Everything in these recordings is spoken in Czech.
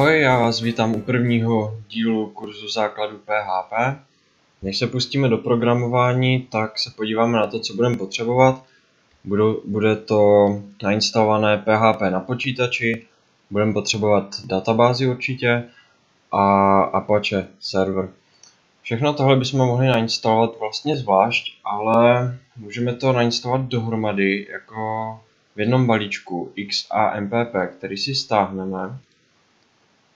Ahoj, já vás vítám u prvního dílu kurzu základu PHP. Než se pustíme do programování, tak se podíváme na to, co budeme potřebovat. Bude to nainstalované PHP na počítači, budeme potřebovat databázi určitě a Apache server. Všechno tohle bychom mohli nainstalovat vlastně zvlášť, ale můžeme to nainstalovat dohromady jako v jednom balíčku XAMPP, který si stáhneme.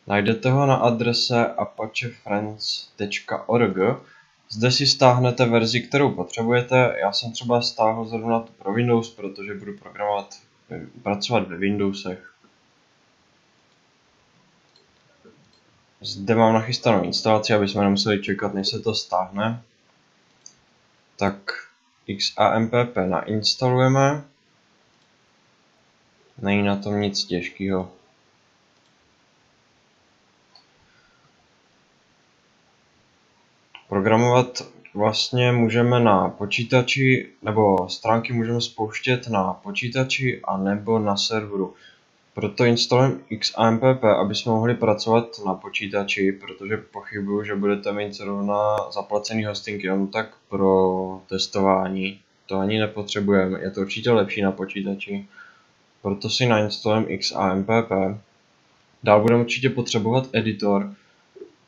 Najdete ho na adrese apachefriends.org. Zde si stáhnete verzi, kterou potřebujete. Já jsem třeba stáhl zrovna tu pro Windows, protože budu pracovat ve Windowsech. Zde mám nachystanou instalaci, aby jsme nemuseli čekat, než se to stáhne. Tak XAMPP nainstalujeme. Není na tom nic těžkého. Programovat vlastně můžeme na počítači, nebo stránky můžeme spouštět na počítači a nebo na serveru. Proto instalujeme XAMPP, aby jsme mohli pracovat na počítači, protože pochybuju, že budete mít zrovna zaplacený hosting jenom tak pro testování. To ani nepotřebujeme, je to určitě lepší na počítači. Proto si nainstalujeme XAMPP. Dál budeme určitě potřebovat editor.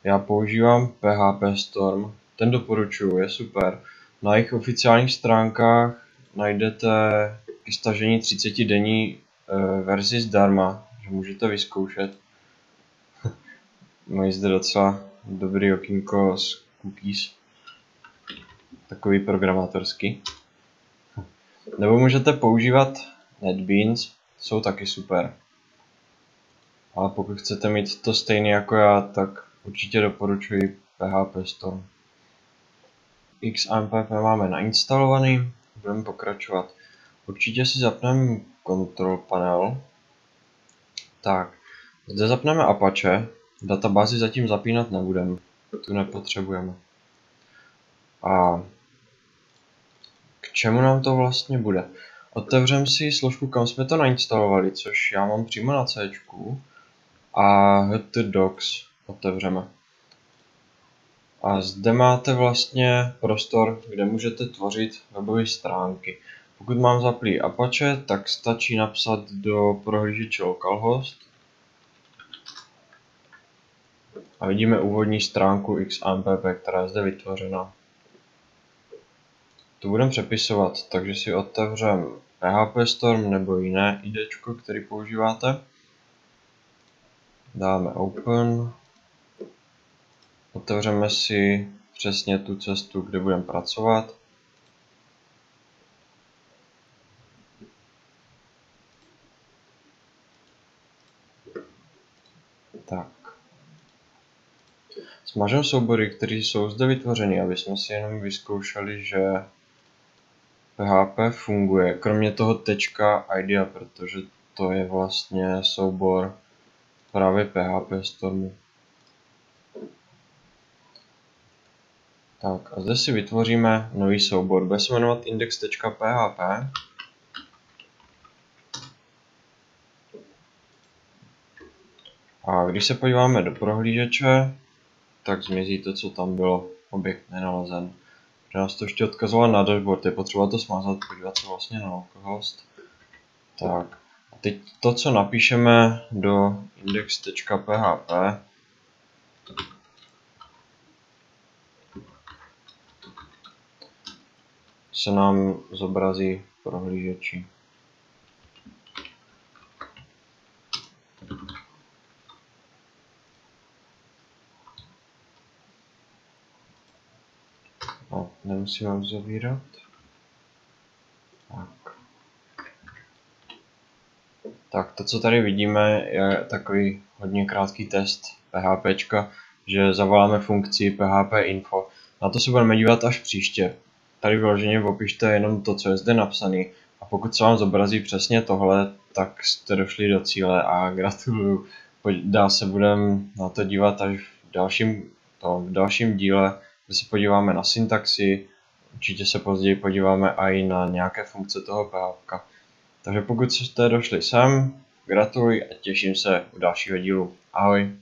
Já používám PHP Storm, ten doporučuji, je super. Na jejich oficiálních stránkách najdete k stažení 30denní verzi zdarma, že můžete vyzkoušet. Mají zde docela dobrý okýnko z cookies, takový programátorský. Nebo můžete používat NetBeans, jsou taky super. Ale pokud chcete mít to stejné jako já, tak určitě doporučuji PHP Storm. XAMPP máme nainstalovaný, budeme pokračovat. Určitě si zapneme Control Panel. Tak, zde zapneme Apache, databázi zatím zapínat nebudeme, tu nepotřebujeme. A k čemu nám to vlastně bude? Otevřeme si složku, kam jsme to nainstalovali, což já mám přímo na C, a htdocs otevřeme. A zde máte vlastně prostor, kde můžete tvořit webové stránky. Pokud mám zaplý Apache, tak stačí napsat do prohlížeče localhost. A vidíme úvodní stránku XAMPP, která je zde vytvořena. Tu budeme přepisovat, takže si otevřeme PHP Storm nebo jiné IDčko, který používáte. Dáme Open. Otevřeme si přesně tu cestu, kde budeme pracovat. Tak. Smažeme soubory, které jsou zde vytvořeny, aby jsme si jenom vyzkoušeli, že PHP funguje. Kromě toho .idea, protože to je vlastně soubor právě PHP Stormu. Tak a zde si vytvoříme nový soubor. Bude se jmenovat index.php. A když se podíváme do prohlížeče, tak zmizí to, co tam bylo, objekt nenalezen. Že nás to ještě odkazovalo na dashboard, je potřeba to smazat, podívat se vlastně na localhost. Tak, a teď to, co napíšeme do index.php, se nám zobrazí v prohlížeči. No, nemusíme uzavírat. Tak to, co tady vidíme, je takový hodně krátký test PHPčka, že zavoláme funkci PHP info. Na to se budeme dívat až příště. Tady vyloženě opište jenom to, co je zde napsané. A pokud se vám zobrazí přesně tohle, tak jste došli do cíle a gratuluju. Dál se budeme na to dívat až v dalším díle, kde se podíváme na syntaxi. Určitě se později podíváme i na nějaké funkce toho PHP. Takže pokud jste došli sem, gratuluji a těším se u dalšího dílu. Ahoj.